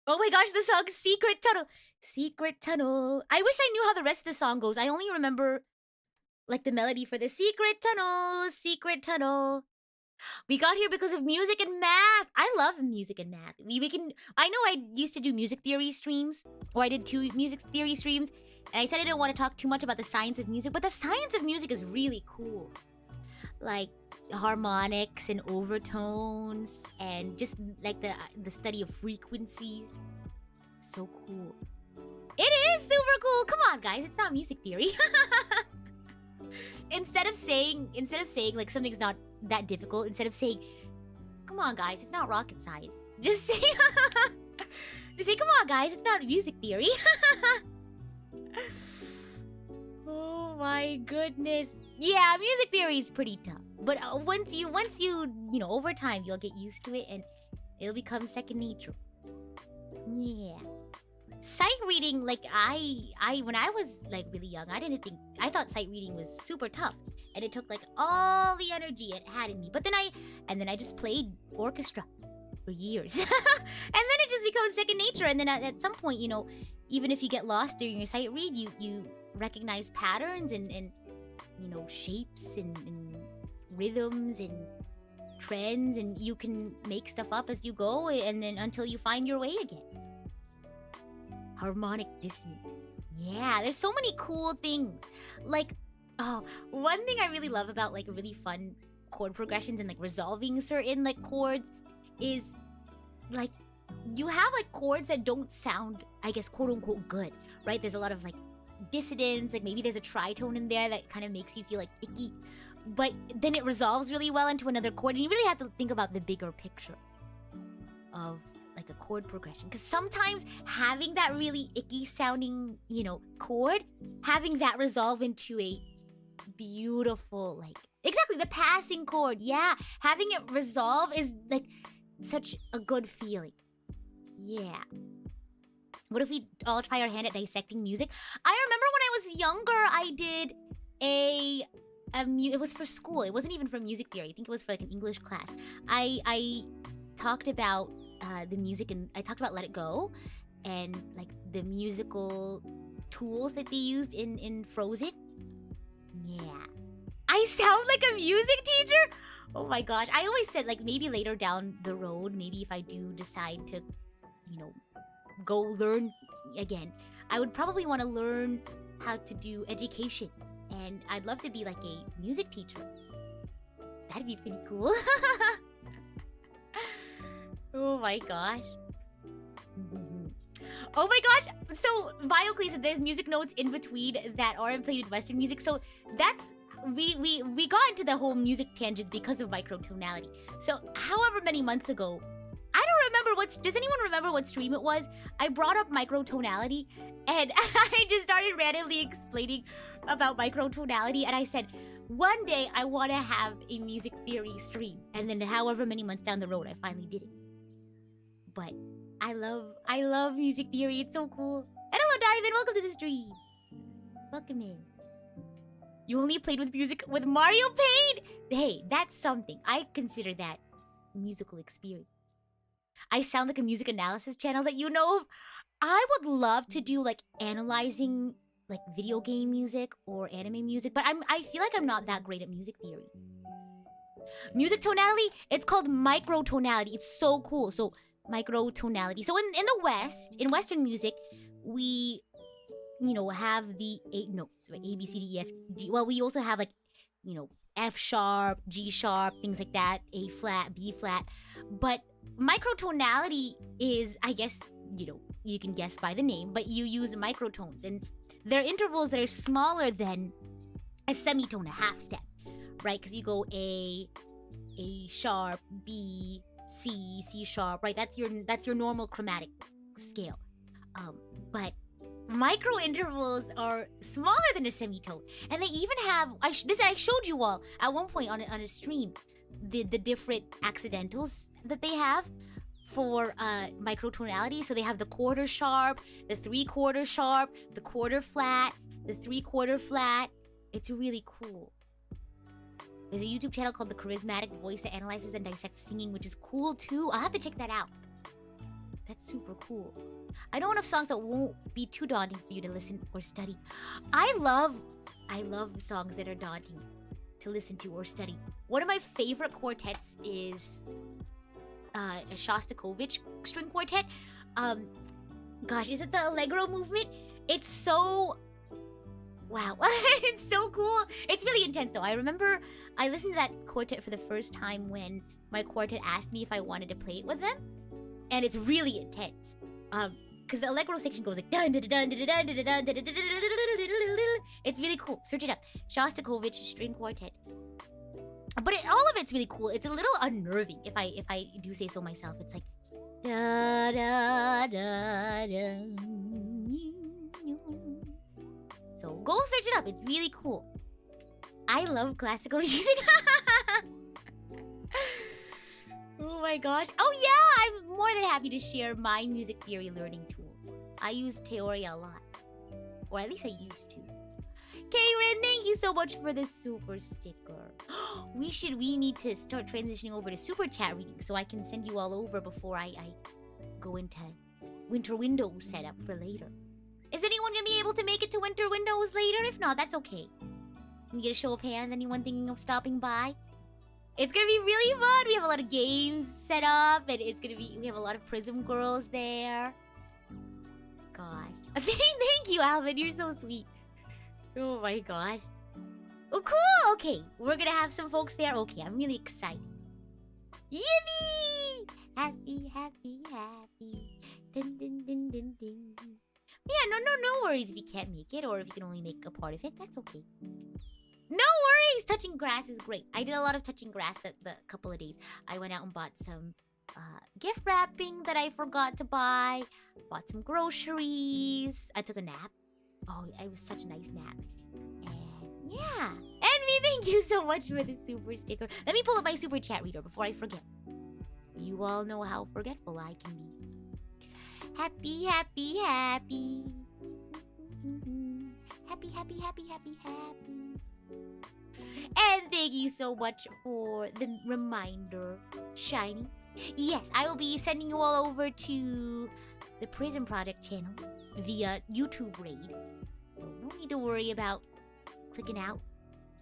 Oh my gosh, the song Secret Tunnel. Secret Tunnel. I wish I knew how the rest of the song goes. I only remember like the melody for the Secret Tunnel, Secret Tunnel. We got here because of music and math. I love music and math. I know I used to do music theory streams, or I did 2 music theory streams, and I said I didn't want to talk too much about the science of music, but the science of music is really cool. Like harmonics and overtones, and just like the study of frequencies. So cool. It is super cool. Come on, guys. It's not music theory. Instead of saying like something's not that difficult, instead of saying, come on guys, it's not rocket science, just say come on guys, it's not music theory. Oh my goodness. Yeah, music theory is pretty tough, but once you over time you'll get used to it and it'll become second nature. Yeah. Sight reading, like I when I was like really young, I thought sight reading was super tough, and it took like all the energy it had in me. But then I just played orchestra for years, and then it just becomes second nature. And then at some point, even if you get lost during your sight read, you recognize patterns and shapes and rhythms and trends, and you can make stuff up as you go, and then until you find your way again. Harmonic dissonance. Yeah, there's so many cool things. Like, one thing I really love about like really fun chord progressions and like resolving certain like chords is like you have like chords that don't sound, I guess, quote unquote good, right? There's a lot of like dissonance, like maybe there's a tritone in there that kind of makes you feel like icky, but then it resolves really well into another chord, and you really have to think about the bigger picture of like a chord progression, because sometimes having that really icky sounding chord, having that resolve into a beautiful, like exactly the passing chord, yeah, having it resolve is like such a good feeling. Yeah. What if we all try our hand at dissecting music? I remember when I was younger, I did it was for school. It wasn't even for music theory. I think it was for like an English class. I talked about the music, and I talked about Let It Go and like the musical tools that they used in Frozen. Yeah. I sound like a music teacher? Oh my gosh. I always said like maybe later down the road, maybe if I do decide to, go learn again, I would probably want to learn how to do education. And I'd love to be like a music teacher. That'd be pretty cool. Oh my gosh. Oh my gosh! So, Biocles said there's music notes in between that aren't played in Western music. So, that's... We got into the whole music tangent because of microtonality. So, however many months ago, I don't remember does anyone remember what stream it was? I brought up microtonality, and I just started randomly explaining about microtonality, and I said, one day I want to have a music theory stream. And then however many months down the road, I finally did it. But I love music theory. It's so cool. And hello, Diamond. Welcome to the stream. Welcome in. You only played with music with Mario Paint? Hey, that's something. I consider that musical experience. I sound like a music analysis channel that you know of. I would love to do like analyzing like video game music or anime music, but I feel like I'm not that great at music theory. Music tonality, it's called microtonality. It's so cool. So microtonality. So in the West, in Western music, we have the 8 notes, right? A, B, C, D, E, F, G. Well, we also have like, F sharp, G sharp, things like that, A flat, B flat. But microtonality is, I guess, you can guess by the name, but you use microtones, and they're intervals that are smaller than a semitone, a half step, right? Because you go A sharp, B, C, C sharp, right? That's your normal chromatic scale. But micro intervals are smaller than a semitone, and they even have I showed you all at one point on a stream the different accidentals that they have for microtonality. So they have the quarter sharp, the 3/4 sharp, the quarter flat, the 3/4 flat. It's really cool. There's a YouTube channel called The Charismatic Voice that analyzes and dissects singing, which is cool too. I'll have to check that out. That's super cool. I know enough songs that won't be too daunting for you to listen or study. I love songs that are daunting to listen to or study. One of my favorite quartets is a Shostakovich string quartet. Gosh, is it the Allegro movement? It's so... Wow, it's so cool. It's really intense though. I remember I listened to that quartet for the first time when my quartet asked me if I wanted to play it with them. And it's really intense. Because the Allegro section goes like dun dun dun dun dun dun dun dun dun dun. It's really cool. Search it up. Shostakovich string quartet. But all of it's really cool. It's a little unnerving if I do say so myself. It's like da da da da. So go search it up. It's really cool. I love classical music. Oh my gosh. Oh yeah, I'm more than happy to share my music theory learning tool. I use Theoria a lot. Or at least I used to. Karen, thank you so much for the super sticker. We need to start transitioning over to super chat reading so I can send you all over before I go into winter windows setup for later. Is anyone gonna be able to make it to winter windows later? If not, that's okay. Can we get a show of hands? Anyone thinking of stopping by? It's gonna be really fun. We have a lot of games set up, and we have a lot of Prism girls there. Gosh. Thank you, Alvin. You're so sweet. Oh my gosh. Oh, cool. Okay, we're gonna have some folks there. Okay, I'm really excited. Yippee! Happy, happy, happy. Dun, dun, dun, dun, dun. Yeah, no worries if you can't make it, or if you can only make a part of it. That's okay. No worries! Touching grass is great. I did a lot of touching grass the couple of days. I went out and bought some gift wrapping that I forgot to buy. Bought some groceries. I took a nap. Oh, it was such a nice nap. And yeah. Envy, thank you so much for the super sticker. Let me pull up my super chat reader before I forget. You all know how forgetful I can be. Happy, happy, happy. Happy, happy. And thank you so much for the reminder, Shiny. Yes, I will be sending you all over to the PRISM Project channel via YouTube raid. So no need to worry about clicking out.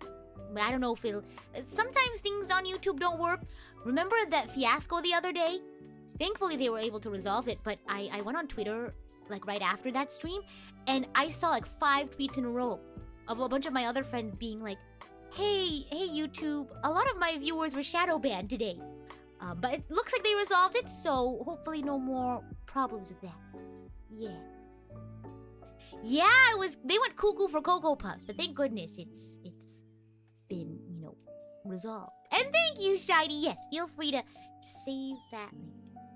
But I don't know if it'll... Sometimes things on YouTube don't work. Remember that fiasco the other day? Thankfully, they were able to resolve it, but I went on Twitter, like, right after that stream, and I saw, like, 5 tweets in a row of a bunch of my other friends being like, Hey, YouTube, a lot of my viewers were shadow banned today. But it looks like they resolved it, so hopefully no more problems with that. Yeah. Yeah, they went cuckoo for Cocoa Puffs, but thank goodness it's been, resolved. And thank you, Shiny. Yes, feel free to save that link.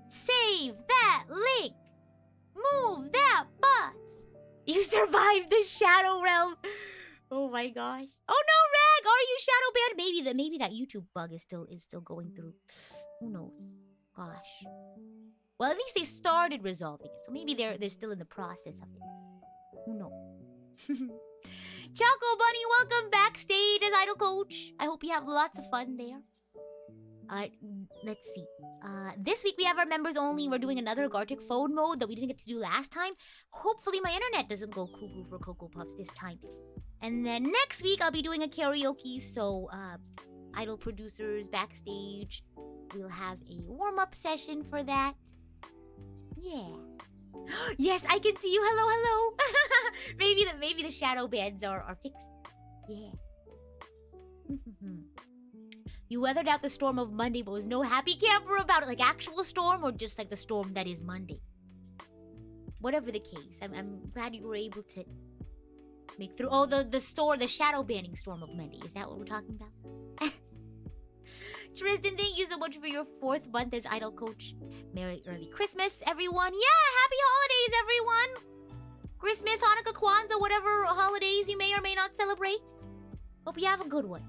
Save that link! Move that bus! You survived the Shadow Realm! Oh my gosh. Oh no, Rag! Are you shadow banned? Maybe that YouTube bug is still going through. Who knows? Gosh. Well, at least they started resolving it, so maybe they're still in the process of it. Who knows? Choco Bunny, welcome backstage as Idol Coach. I hope you have lots of fun there. Let's see. This week we have our members only. We're doing another Gartic phone mode that we didn't get to do last time. Hopefully my internet doesn't go cuckoo for Cocoa Puffs this time. And then next week I'll be doing a karaoke, so Idol producers backstage. We'll have a warm-up session for that. Yeah. Yes, I can see you. Hello. maybe the shadow bans are fixed. Yeah. You weathered out the storm of Monday, but was no happy camper about it. Like actual storm or just like the storm that is Monday? Whatever the case, I'm glad you were able to make through. Oh, the shadow banning storm of Monday. Is that what we're talking about? Tristan, thank you so much for your 4th month as Idol Coach. Merry early Christmas, everyone. Yeah, happy holidays, everyone. Christmas, Hanukkah, Kwanzaa, whatever holidays you may or may not celebrate. Hope you have a good one.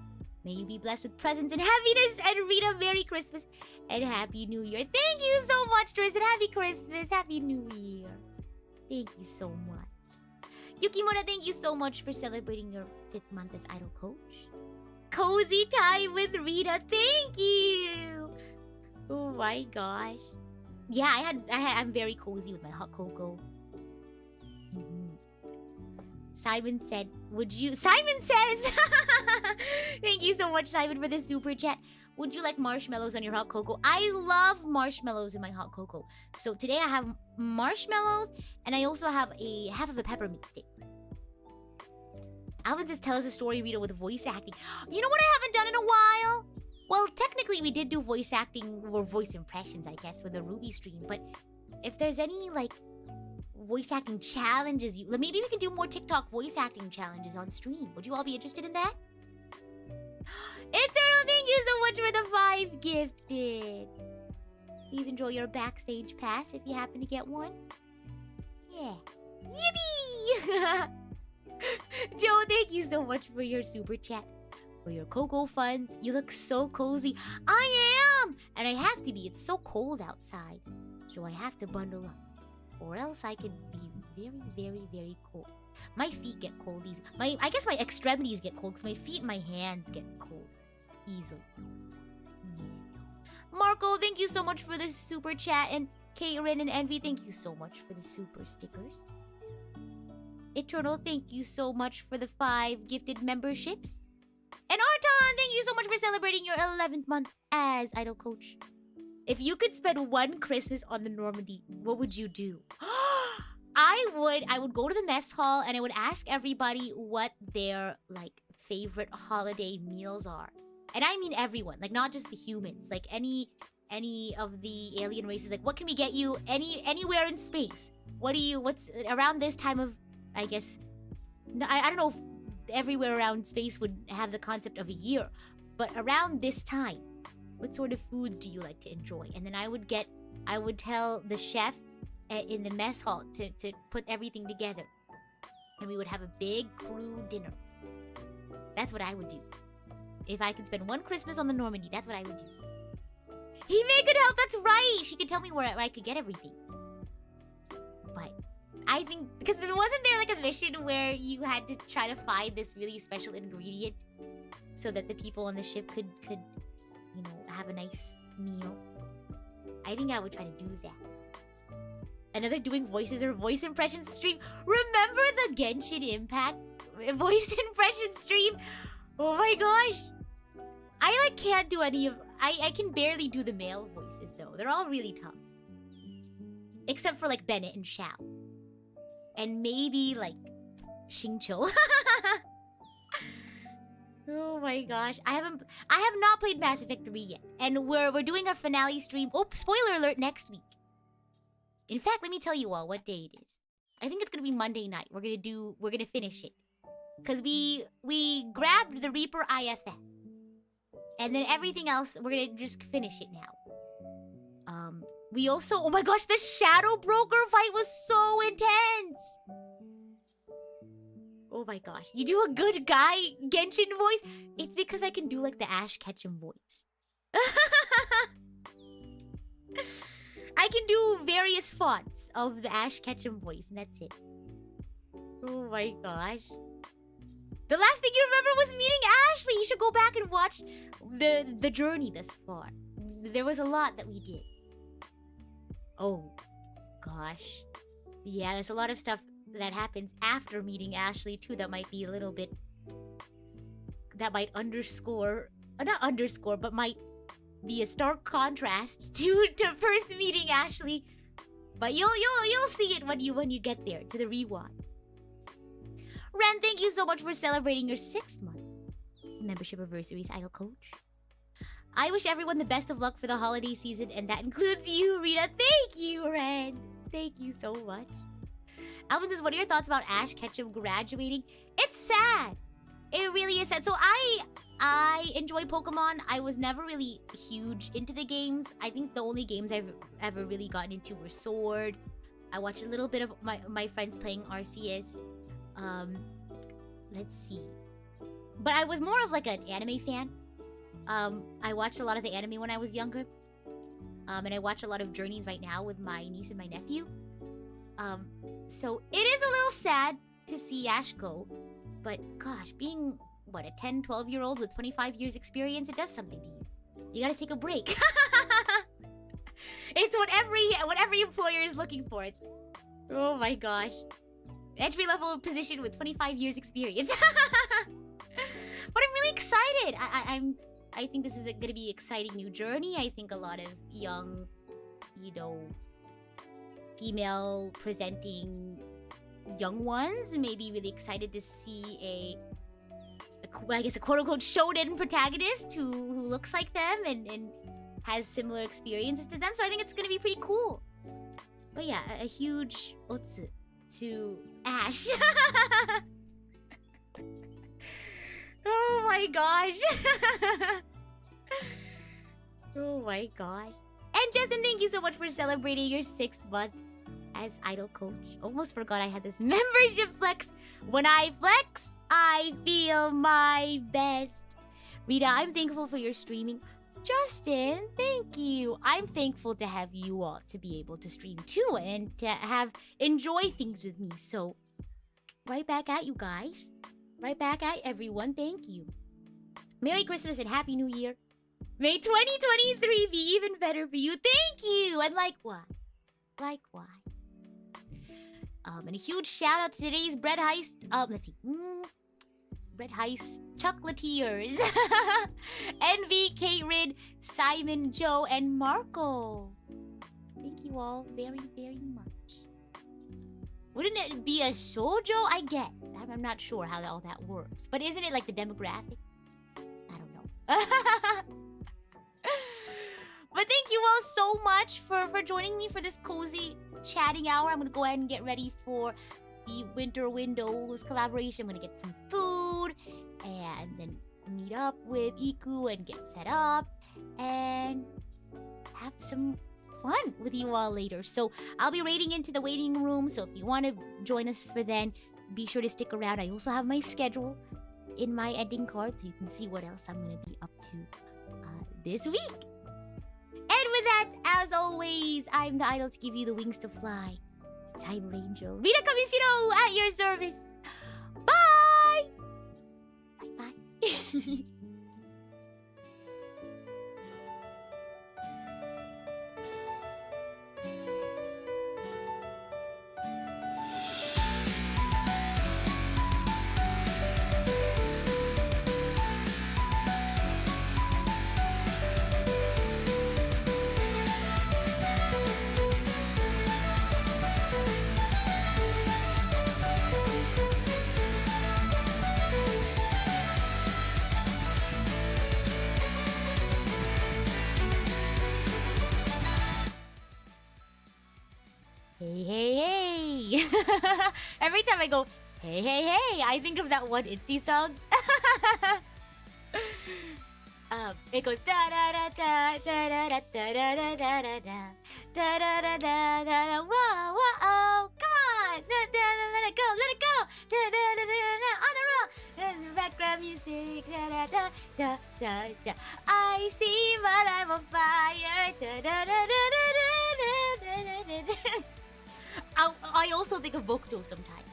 May you be blessed with presents and happiness. And Rita, Merry Christmas and Happy New Year. Thank you so much, Tristan. Happy Christmas. Happy New Year. Thank you so much. Yukimura, thank you so much for celebrating your 5th month as Idol Coach. Cozy time with Rita. Thank you. Oh my gosh. Yeah, I'm very cozy with my hot cocoa. Simon said, Simon says! Thank you so much, Simon, for the super chat. Would you like marshmallows on your hot cocoa? I love marshmallows in my hot cocoa. So today I have marshmallows, and I also have a half of a peppermint stick. Alvin says, tell us a story, Rita, with voice acting. You know what I haven't done in a while? Well, technically we did do voice acting, or voice impressions, I guess, with the Ruby stream. But if there's any, like, voice acting challenges, maybe we can do more TikTok voice acting challenges on stream. Would you all be interested in that? Eternal, thank you so much for the 5 gifted. Please enjoy your backstage pass if you happen to get one. Yeah. Yippee! Joe, thank you so much for your super chat. For your cocoa funds. You look so cozy. I am! And I have to be. It's so cold outside. So I have to bundle up. Or else I could be very, very, very cold. My feet get cold easily. I guess my extremities get cold because my feet and my hands get cold easily. Yeah. Marco, thank you so much for the super chat. And Karen and Envy, thank you so much for the super stickers. Eternal, thank you so much for the 5 gifted memberships. And Arton, thank you so much for celebrating your 11th month as Idol Coach. If you could spend one Christmas on the Normandy, what would you do? I would go to the mess hall and I would ask everybody what their, like, favorite holiday meals are. And I mean everyone, like, not just the humans. Like, any of the alien races. Like, what can we get you anywhere in space? What's around this time of, I guess, I don't know if everywhere around space would have the concept of a year, but around this time, what sort of foods do you like to enjoy? And then I would tell the chef in the mess hall to put everything together. And we would have a big crew dinner. That's what I would do. If I could spend one Christmas on the Normandy, that's what I would do. Hime could help, that's right! She could tell me where I could get everything. But I think because wasn't there like a mission where you had to try to find this really special ingredient so that the people on the ship could you know, have a nice meal? I think I would try to do that. Another doing voices or voice impression stream. Remember the Genshin Impact voice impression stream? Oh my gosh. I like can't do any of... I can barely do the male voices though. They're all really tough. Except for like Bennett and Xiao. And maybe like Xingqiu. Oh my gosh. I have not played Mass Effect 3 yet. And we're doing our finale stream. Oh, spoiler alert, next week. In fact, let me tell you all what day it is. I think it's gonna be Monday night. We're gonna finish it. Cause we grabbed the Reaper IFF. And then everything else, we're gonna just finish it now. We also, oh my gosh, the Shadow Broker fight was so intense! Oh my gosh, you do a good guy Genshin voice? It's because I can do like the Ash Ketchum voice. I can do various fonts of the Ash Ketchum voice, and that's it. Oh my gosh. The last thing you remember was meeting Ashley! You should go back and watch the journey thus far. There was a lot that we did. Oh, gosh. Yeah, there's a lot of stuff that happens after meeting Ashley, too, that might be a little bit... That might underscore... not underscore, but might be a stark contrast to first meeting Ashley. But you'll see it when you get there, to the rewind. Ren, thank you so much for celebrating your 6th month membership anniversary, Idol Coach. I wish everyone the best of luck for the holiday season, and that includes you, Rita. Thank you, Ren. Thank you so much. Alvin says, what are your thoughts about Ash Ketchum graduating? It's sad. It really is sad. So I enjoy Pokemon. I was never really huge into the games. I think the only games I've ever really gotten into were Sword. I watched a little bit of my friends playing Arceus. Let's see. But I was more of like an anime fan. I watched a lot of the anime when I was younger. And I watch a lot of Journeys right now with my niece and my nephew. So it is a little sad to see Ash go. But gosh, being, what, a 10, 12-year-old with 25 years experience, it does something to you. You gotta take a break. It's what every employer is looking for. Oh my gosh. Entry-level position with 25 years experience. But I'm really excited. I think this is going to be an exciting new journey. I think a lot of young, you know, female presenting young ones may be really excited to see I guess a quote-unquote shonen protagonist who looks like them and has similar experiences to them. So I think it's going to be pretty cool. But yeah, a huge otsu to Ash. Oh my gosh. Oh my god. And Justin, thank you so much for celebrating your 6th month as Idol Coach. Almost forgot I had this membership flex. When I flex, I feel my best. Rita, I'm thankful for your streaming. Justin, thank you. I'm thankful to have you all to be able to stream too and to enjoy things with me. So, right back at you guys. Right back at everyone. Thank you. Merry Christmas and Happy New Year. May 2023 be even better for you. Thank you. And likewise. Likewise. And a huge shout out to today's bread heist. Let's see. Bread heist chocolatiers. Envy, Kate, Simon, Joe, and Marco. Thank you all very, very much. Wouldn't it be a shoujo? I guess. I'm not sure how all that works. But isn't it like the demographic? I don't know. But thank you all so much for joining me for this cozy chatting hour. I'm going to go ahead and get ready for the Winter Windows collaboration. I'm going to get some food and then meet up with Iku and get set up and have some fun with you all later. So I'll be raiding into the waiting room. So if you want to join us for then, be sure to stick around. I also have my schedule in my ending card so you can see what else I'm going to be up to this week. And with that, as always, I'm the idol to give you the wings to fly. Cyber Angel. Rita Kamishiro at your service. Bye! Bye-bye. Hey, hey, hey. Every time I go, hey, hey, hey, I think of that one ITZY song. It goes da da da da da da da da da da da da da da da da da. Whoa, whoa, oh, come on, da da da, let it go, da da da da da, on a roll. And background music, da da da da da da. I see, but I'm on fire. Da da da da da da da da da. I also think of Bokuto sometimes.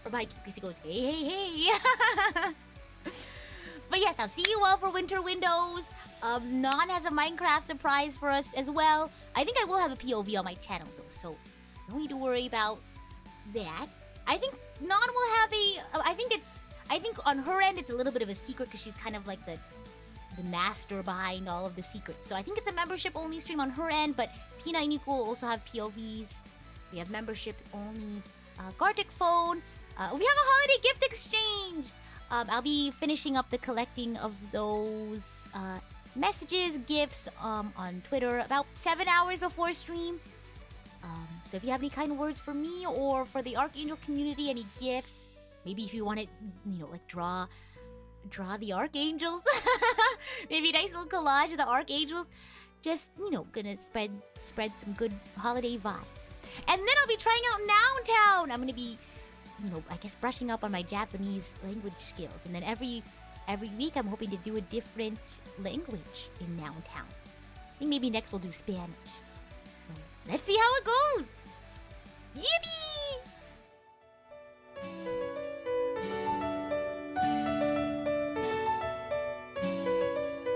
Or my because he goes, hey, hey, hey. But yes, I'll see you all for Winter Windows. Non has a Minecraft surprise for us as well. I think I will have a POV on my channel though, so don't need to worry about that. I think Non will have a. I think on her end it's a little bit of a secret because she's kind of like the master behind all of the secrets. So I think it's a membership only stream on her end, but Pina and Nico will also have POVs. We have membership only. Gartic phone. We have a holiday gift exchange. I'll be finishing up the collecting of those messages, gifts on Twitter about 7 hours before stream. So if you have any kind words for me or for the Archangel community, any gifts, maybe if you want to, like draw the Archangels, maybe a nice little collage of the Archangels, just gonna spread some good holiday vibes. And then I'll be trying out Nountown. I'm gonna be, I guess brushing up on my Japanese language skills. And then every week I'm hoping to do a different language in Nountown. I think maybe next we'll do Spanish. So let's see how it goes. Yippee!